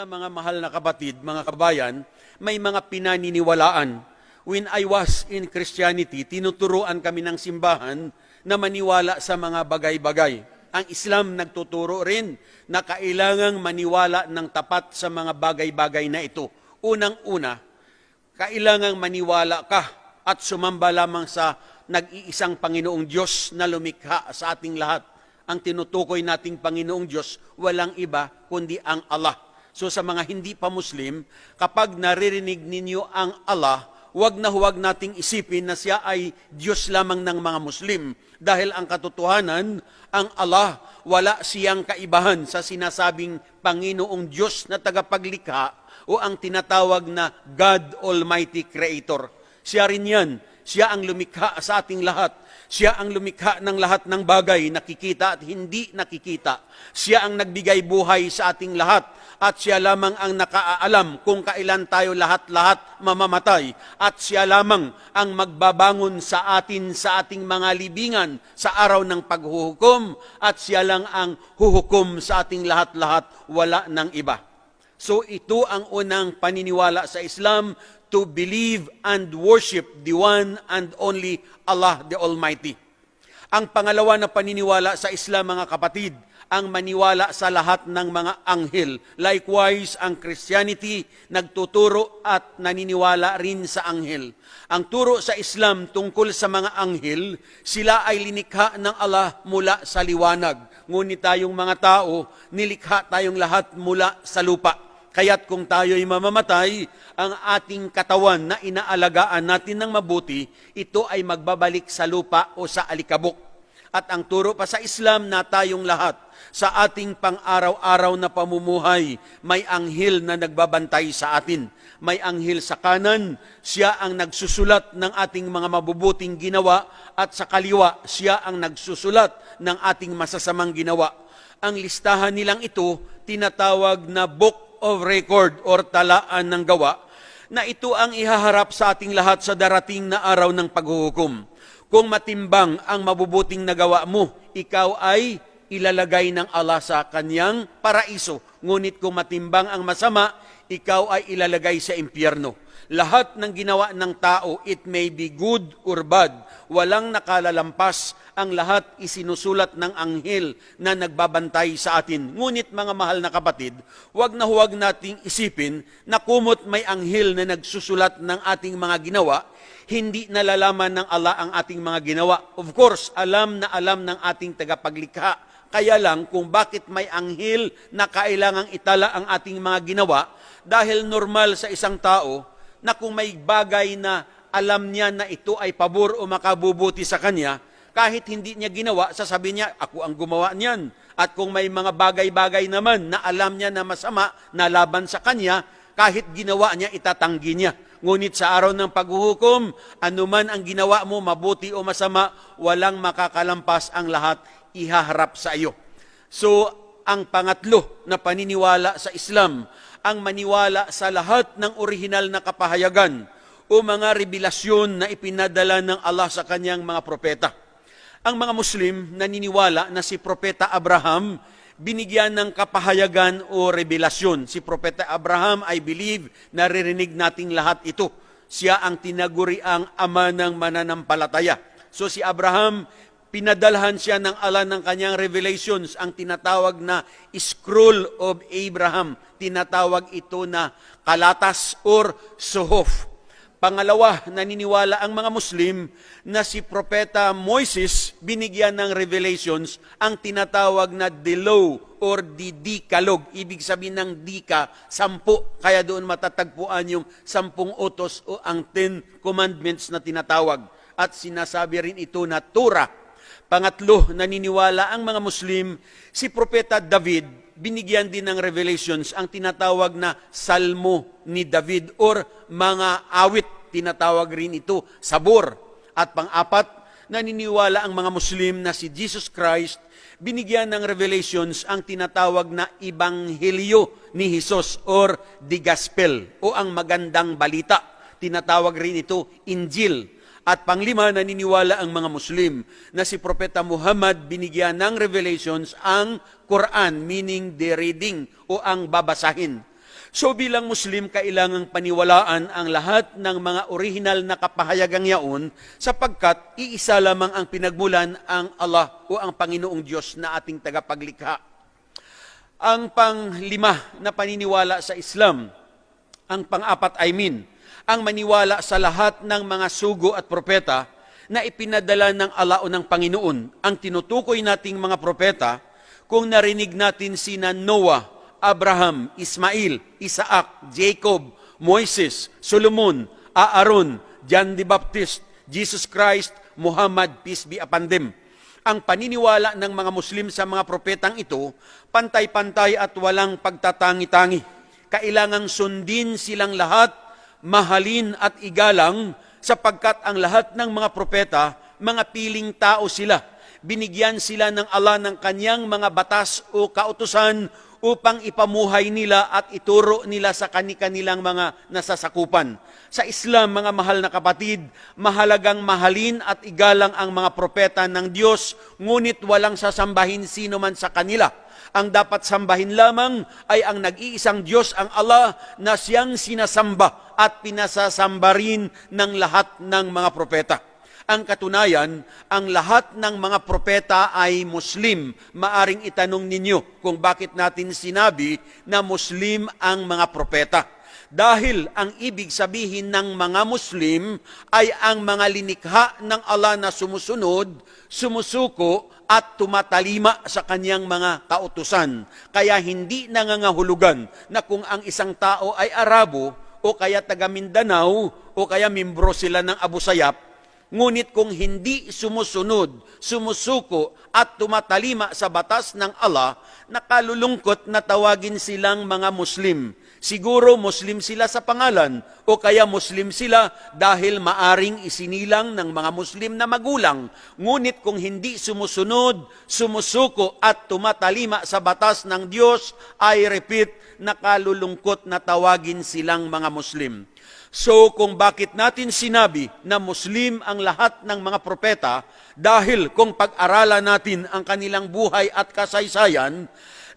pala mga mahal na kapatid, mga kabayan, may mga pinaniniwalaan. When I was in Christianity, tinuturuan kami ng simbahan na maniwala sa mga bagay-bagay. Ang Islam nagtuturo rin na kailangang maniwala ng tapat sa mga bagay-bagay na ito. Unang-una, kailangang maniwala ka at sumamba lamang sa nag-iisang Panginoong Diyos na lumikha sa ating lahat. Ang tinutukoy nating Panginoong Diyos, walang iba kundi ang Allah. So sa mga hindi pa Muslim, kapag naririnig ninyo ang Allah, huwag nating isipin na siya ay Diyos lamang ng mga Muslim. Dahil ang katotohanan, ang Allah, wala siyang kaibahan sa sinasabing Panginoong Diyos na tagapaglikha o ang tinatawag na God Almighty Creator. Siya rin yan. Siya ang lumikha sa ating lahat. Siya ang lumikha ng lahat ng bagay, nakikita at hindi nakikita. Siya ang nagbigay buhay sa ating lahat. At siya lamang ang nakaalam kung kailan tayo lahat-lahat mamamatay. At siya lamang ang magbabangon sa atin sa ating mga libingan sa araw ng paghuhukom. At siya lang ang huhukom sa ating lahat-lahat, wala ng iba. So ito ang unang paniniwala sa Islam, to believe and worship the one and only Allah the Almighty. Ang pangalawa na paniniwala sa Islam, mga kapatid, ang maniwala sa lahat ng mga anghel. Likewise, ang Christianity nagtuturo at naniniwala rin sa anghel. Ang turo sa Islam tungkol sa mga anghel, sila ay linikha ng Allah mula sa liwanag. Ngunit tayong mga tao, nilikha tayong lahat mula sa lupa. Kaya't kung tayo'y mamamatay, ang ating katawan na inaalagaan natin ng mabuti, ito ay magbabalik sa lupa o sa alikabok. At ang turo pa sa Islam na tayong lahat, sa ating pang-araw-araw na pamumuhay, may anghel na nagbabantay sa atin. May anghel sa kanan, siya ang nagsusulat ng ating mga mabubuting ginawa, at sa kaliwa, siya ang nagsusulat ng ating masasamang ginawa. Ang listahan nilang ito, tinatawag na Book of Record or talaan ng gawa, na ito ang ihaharap sa ating lahat sa darating na araw ng paghuhukom. Kung matimbang ang mabubuting nagawa mo, ikaw ay ilalagay ng Allah sa kanyang paraiso. Ngunit kung matimbang ang masama, ikaw ay ilalagay sa impyerno. Lahat ng ginawa ng tao, it may be good or bad, walang nakalalampas, ang lahat isinusulat ng anghel na nagbabantay sa atin. Ngunit mga mahal na kapatid, huwag nating isipin na kumot may anghel na nagsusulat ng ating mga ginawa, hindi nalalaman ng Allah ang ating mga ginawa. Of course, alam na alam ng ating tagapaglikha. Kaya lang kung bakit may anghel na kailangang itala ang ating mga ginawa, dahil normal sa isang tao na kung may bagay na alam niya na ito ay pabor o makabubuti sa kanya, kahit hindi niya ginawa, sasabihin niya, ako ang gumawa niyan. At kung may mga bagay-bagay naman na alam niya na masama, na laban sa kanya, kahit ginawa niya, itatanggi niya. Ngunit sa araw ng paghuhukom, anuman ang ginawa mo, mabuti o masama, walang makakalampas, ang lahat ihaharap sa iyo. So, ang pangatlo na paniniwala sa Islam, ang maniwala sa lahat ng orihinal na kapahayagan o mga revelasyon na ipinadala ng Allah sa kanyang mga propeta. Ang mga Muslim naniniwala na si Propeta Abraham binigyan ng kapahayagan o revelasyon. Si Propeta Abraham, I believe, naririnig nating lahat ito. Siya ang tinaguriang ama ng mananampalataya. So si Abraham, pinadalhan siya ng Allah ng kanyang revelations, ang tinatawag na Scroll of Abraham. Tinatawag ito na Kalatas or Suhuf. Pangalawa, naniniwala ang mga Muslim na si Propeta Moises binigyan ng revelations, ang tinatawag na the law or the Decalogue. Ibig sabihin ng Dika, 10. Kaya doon matatagpuan yung 10 utos o ang 10 commandments na tinatawag. At sinasabi rin ito na Torah. Pangatlo, naniniwala ang mga Muslim, si Propeta David binigyan din ng revelations, ang tinatawag na Salmo ni David or mga awit, tinatawag rin ito sabor. At pang-apat, naniniwala ang mga Muslim na si Jesus Christ binigyan ng revelations, ang tinatawag na Ebanghelyo ni Jesus or the Gospel o ang magandang balita. Tinatawag rin ito Injil. At panglima, naniniwala ang mga Muslim na si Propeta Muhammad binigyan ng revelations, ang Quran, meaning the reading o ang babasahin. So bilang Muslim, kailangang paniwalaan ang lahat ng mga orihinal na kapahayagang yaon sapagkat iisa lamang ang pinagmulan, ang Allah o ang Panginoong Diyos na ating tagapaglikha. Ang panglima na paniniwala sa Islam, ang pang-apat ang maniwala sa lahat ng mga sugo at propeta na ipinadala ng Allah o ng Panginoon. Ang tinutukoy nating mga propeta, kung narinig natin sina Noah, Abraham, Ismail, Isaac, Jacob, Moises, Solomon, Aaron, John the Baptist, Jesus Christ, Muhammad, peace be upon them. Ang paniniwala ng mga Muslim sa mga propetang ito, pantay-pantay at walang pagtatangi-tangi. Kailangang sundin silang lahat, mahalin at igalang, sapagkat ang lahat ng mga propeta, mga piling tao sila. Binigyan sila ng Allah ng kanyang mga batas o kautusan upang ipamuhay nila at ituro nila sa kani-kanilang mga nasasakupan. Sa Islam, mga mahal na kapatid, mahalagang mahalin at igalang ang mga propeta ng Diyos, ngunit walang sasambahin sino man sa kanila. Ang dapat sambahin lamang ay ang nag-iisang Diyos, ang Allah, na siyang sinasamba at pinasasamba rin ng lahat ng mga propeta. Ang katunayan, ang lahat ng mga propeta ay Muslim. Maaring itanong ninyo kung bakit natin sinabi na Muslim ang mga propeta. Dahil ang ibig sabihin ng mga Muslim ay ang mga linikha ng Allah na sumusunod, sumusuko at tumatalima sa kanyang mga kautusan. Kaya hindi nangangahulugan na kung ang isang tao ay Arabo o kaya taga Mindanao o kaya membro sila ng Abu Sayyaf, ngunit kung hindi sumusunod, sumusuko at tumatalima sa batas ng Allah, nakalulungkot na tawagin silang mga Muslim. Siguro Muslim sila sa pangalan o kaya Muslim sila dahil maaring isinilang ng mga Muslim na magulang. Ngunit kung hindi sumusunod, sumusuko at tumatalima sa batas ng Diyos, I repeat, nakalulungkot na tawagin silang mga Muslim. So kung bakit natin sinabi na Muslim ang lahat ng mga propeta, dahil kung pag-aralan natin ang kanilang buhay at kasaysayan,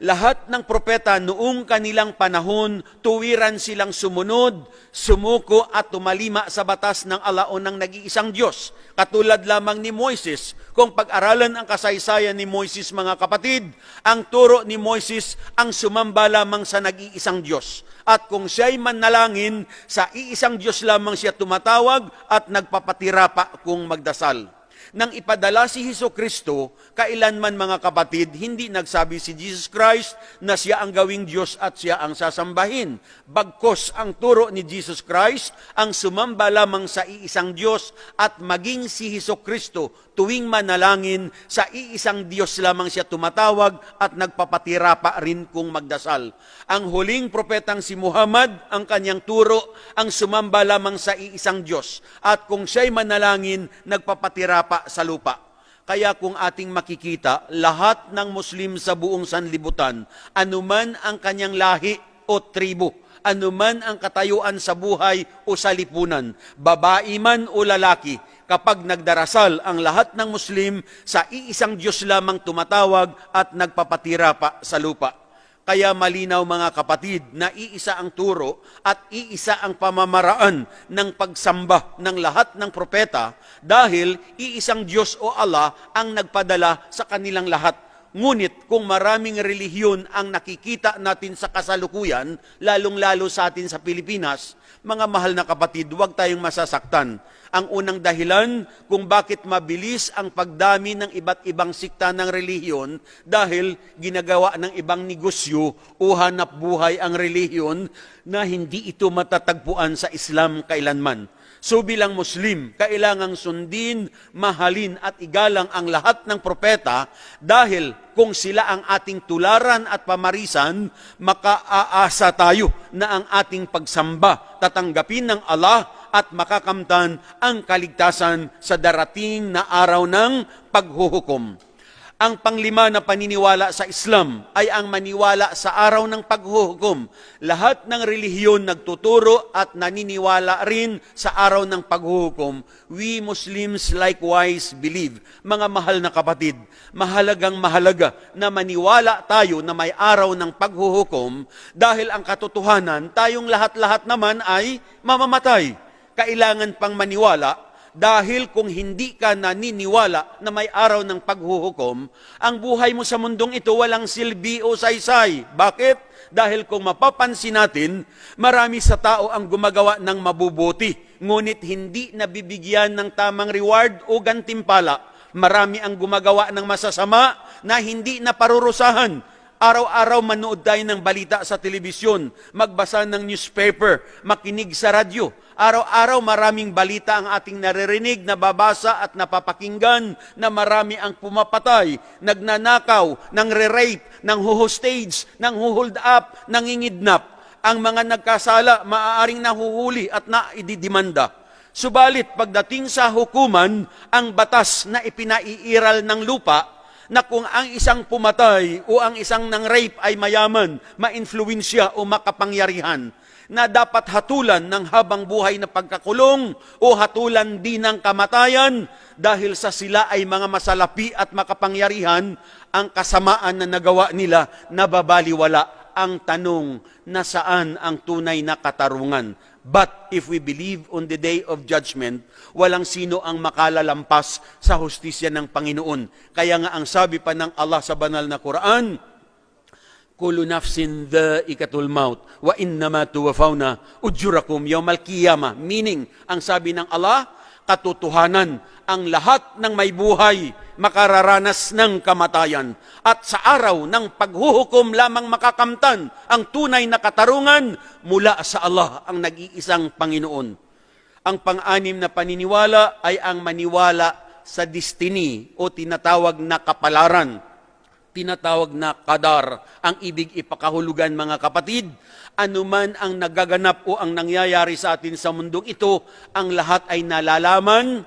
lahat ng propeta noong kanilang panahon, tuwiran silang sumunod, sumuko at tumalima sa batas ng Allah o ng nag-iisang Diyos. Katulad lamang ni Moises, kung pag-aralan ang kasaysayan ni Moises, mga kapatid, ang turo ni Moises ang sumamba lamang sa nag-iisang Diyos. At kung siya'y manalangin, sa iisang Diyos lamang siya tumatawag at nagpapatira pa kung magdasal. Nang ipadala si Hesukristo, kailanman mga kapatid, hindi nagsabi si Jesus Christ na siya ang gawing Diyos at siya ang sasambahin. Bagkos ang turo ni Jesus Christ, ang sumamba lamang sa iisang Diyos at maging si Hesukristo tuwing manalangin, sa iisang Diyos lamang siya tumatawag at nagpapatira pa rin kung magdasal. Ang huling propetang si Muhammad, ang kanyang turo, ang sumamba lamang sa iisang Diyos. At kung siya'y manalangin, nagpapatira pa sa lupa. Kaya kung ating makikita, lahat ng Muslim sa buong sanlibutan, anuman ang kanyang lahi o tribo, anuman ang katayuan sa buhay o sa lipunan, babae man o lalaki, kapag nagdarasal ang lahat ng Muslim, sa iisang Diyos lamang tumatawag at nagpapatira pa sa lupa. Kaya malinaw mga kapatid na iisa ang turo at iisa ang pamamaraan ng pagsamba ng lahat ng propeta dahil iisang Diyos o Allah ang nagpadala sa kanilang lahat. Ngunit kung maraming relihiyon ang nakikita natin sa kasalukuyan, lalong-lalo sa atin sa Pilipinas, mga mahal na kapatid, huwag tayong masasaktan. Ang unang dahilan kung bakit mabilis ang pagdami ng iba't ibang sikta ng relihiyon dahil ginagawa ng ibang negosyo o hanap buhay ang relihiyon na hindi ito matatagpuan sa Islam kailanman. So bilang Muslim, kailangang sundin, mahalin at igalang ang lahat ng propeta dahil kung sila ang ating tularan at pamarisan, makaaasa tayo na ang ating pagsamba tatanggapin ng Allah at makakamtan ang kaligtasan sa darating na araw ng paghuhukom. Ang panglima na paniniwala sa Islam ay ang maniwala sa araw ng paghuhukom. Lahat ng relihiyon nagtuturo at naniniwala rin sa araw ng paghuhukom. We Muslims likewise believe. Mga mahal na kapatid, mahalagang mahalaga na maniwala tayo na may araw ng paghuhukom dahil ang katotohanan, tayong lahat-lahat naman ay mamamatay. Kailangan pang maniwala dahil kung hindi ka naniniwala na may araw ng paghuhukom, ang buhay mo sa mundong ito walang silbi o saysay. Bakit? Dahil kung mapapansin natin, marami sa tao ang gumagawa ng mabubuti, ngunit hindi nabibigyan ng tamang reward o gantimpala. Marami ang gumagawa ng masasama na hindi naparurusahan. Araw-araw manood tayo ng balita sa telebisyon, magbasa ng newspaper, makinig sa radyo. Araw-araw maraming balita ang ating naririnig, nababasa at napapakinggan na marami ang pumapatay, nagnanakaw, nang-re-rape, nang-hostage, nang-hold up, nangingidnap. Ang mga nagkasala maaaring nahuhuli at naididimanda. Subalit pagdating sa hukuman, ang batas na ipinaiiral ng lupa na kung ang isang pumatay o ang isang nang-rape ay mayaman, ma-influensya o makapangyarihan, na dapat hatulan ng habang buhay na pagkakulong o hatulan din ng kamatayan dahil sa sila ay mga masalapi at makapangyarihan, ang kasamaan na nagawa nila nababaliwala. Ang tanong, nasaan ang tunay na katarungan? But if we believe on the day of judgment, walang sino ang makalalampas sa hustisya ng Panginoon. Kaya nga ang sabi pa ng Allah sa banal na Quran, kullu nafsin dha'iqatul maut wa innama tuwaffawna ujurakum yawmal qiyamah. Meaning, ang sabi ng Allah, katotohanan, ang lahat ng may buhay makararanas ng kamatayan. At sa araw ng paghuhukom lamang makakamtan ang tunay na katarungan mula sa Allah, ang nag-iisang Panginoon. Ang pang-anim na paniniwala ay ang maniwala sa destiny o tinatawag na kapalaran. Tinatawag na qadar. Ang ibig ipakahulugan, mga kapatid, anuman ang nagaganap o ang nangyayari sa atin sa mundong ito, ang lahat ay nalalaman,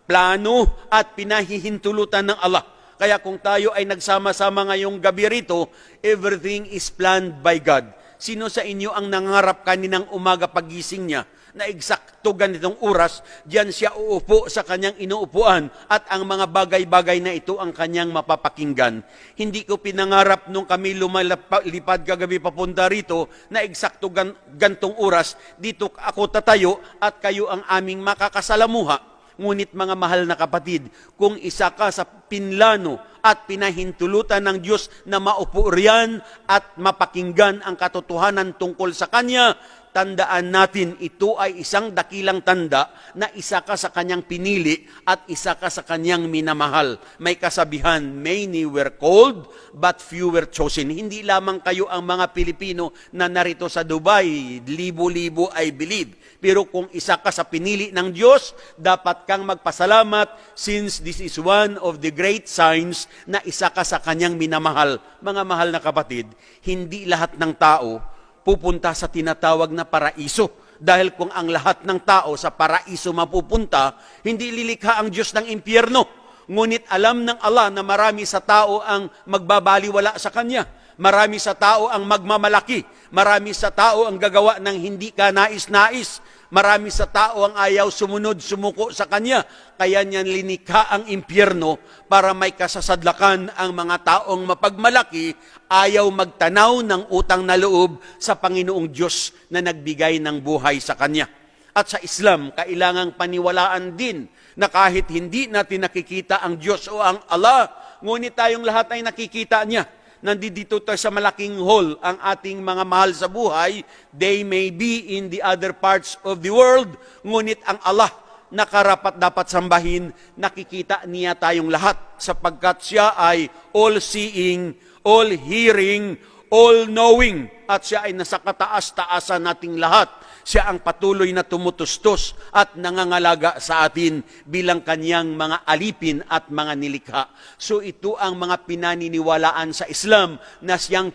plano at pinahihintulutan ng Allah. Kaya kung tayo ay nagsama-sama ngayong gabi rito, everything is planned by God. Sino sa inyo ang nangarap kaninang umaga pagising niya na eksakto ganitong oras, diyan siya uupo sa kanyang inuupuan at ang mga bagay-bagay na ito ang kanyang mapapakinggan? Hindi ko pinangarap nung kami lumalipad kagabi papunta rito na eksakto gantong oras, dito ako tatayo at kayo ang aming makakasalamuha. Ngunit mga mahal na kapatid, kung isa ka sa pinlano at pinahintulutan ng Diyos na maupo riyan at mapakinggan ang katotohanan tungkol sa Kanya, tandaan natin, ito ay isang dakilang tanda na isa ka sa Kanyang pinili at isa ka sa Kanyang minamahal. May kasabihan, many were called, but few were chosen. Hindi lamang kayo ang mga Pilipino na narito sa Dubai, libo-libo I believe. Pero kung isa ka sa pinili ng Diyos, dapat kang magpasalamat since this is one of the great signs na isa ka sa Kanyang minamahal. Mga mahal na kapatid, hindi lahat ng tao pupunta sa tinatawag na paraiso. Dahil kung ang lahat ng tao sa paraiso mapupunta, hindi lilikha ang Diyos ng impyerno. Ngunit alam ng Allah na marami sa tao ang magbabaliwala sa Kanya. Marami sa tao ang magmamalaki. Marami sa tao ang gagawa ng hindi ka nais-nais. Marami sa tao ang ayaw sumunod, sumuko sa Kanya. Kaya niyan linikha ang impyerno para may kasasadlakan ang mga taong mapagmalaki, ayaw magtanaw ng utang na loob sa Panginoong Diyos na nagbigay ng buhay sa Kanya. At sa Islam, kailangang paniwalaan din na kahit hindi natin nakikita ang Diyos o ang Allah, ngunit tayong lahat ay nakikita Niya. Nandito tayo sa malaking hall, ang ating mga mahal sa buhay, they may be in the other parts of the world, ngunit ang Allah na karapat dapat sambahin, nakikita Niya tayong lahat sapagkat Siya ay all-seeing, all-hearing, all-knowing, at Siya ay nasa kataas-taasan nating lahat. Siya ang patuloy na tumutustos at nangangalaga sa atin bilang Kanyang mga alipin at mga nilikha. So ito ang mga pinaniniwalaan sa Islam na siyang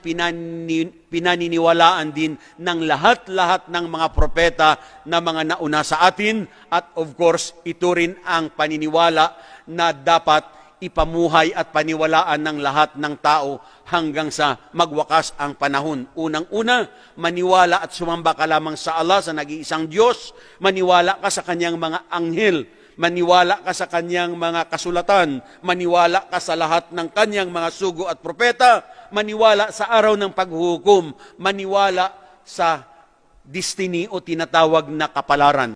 pinaniniwalaan din ng lahat-lahat ng mga propeta na mga nauna sa atin. At of course, ito rin ang paniniwala na dapat ipamuhay at paniwalaan ng lahat ng tao hanggang sa magwakas ang panahon. Unang-una, maniwala at sumamba ka lamang sa Allah, sa nag-iisang Diyos. Maniwala ka sa kanyang mga anghel. Maniwala ka sa kanyang mga kasulatan. Maniwala ka sa lahat ng kanyang mga sugo at propeta. Maniwala sa araw ng paghuhukom. Maniwala sa destiny o tinatawag na kapalaran.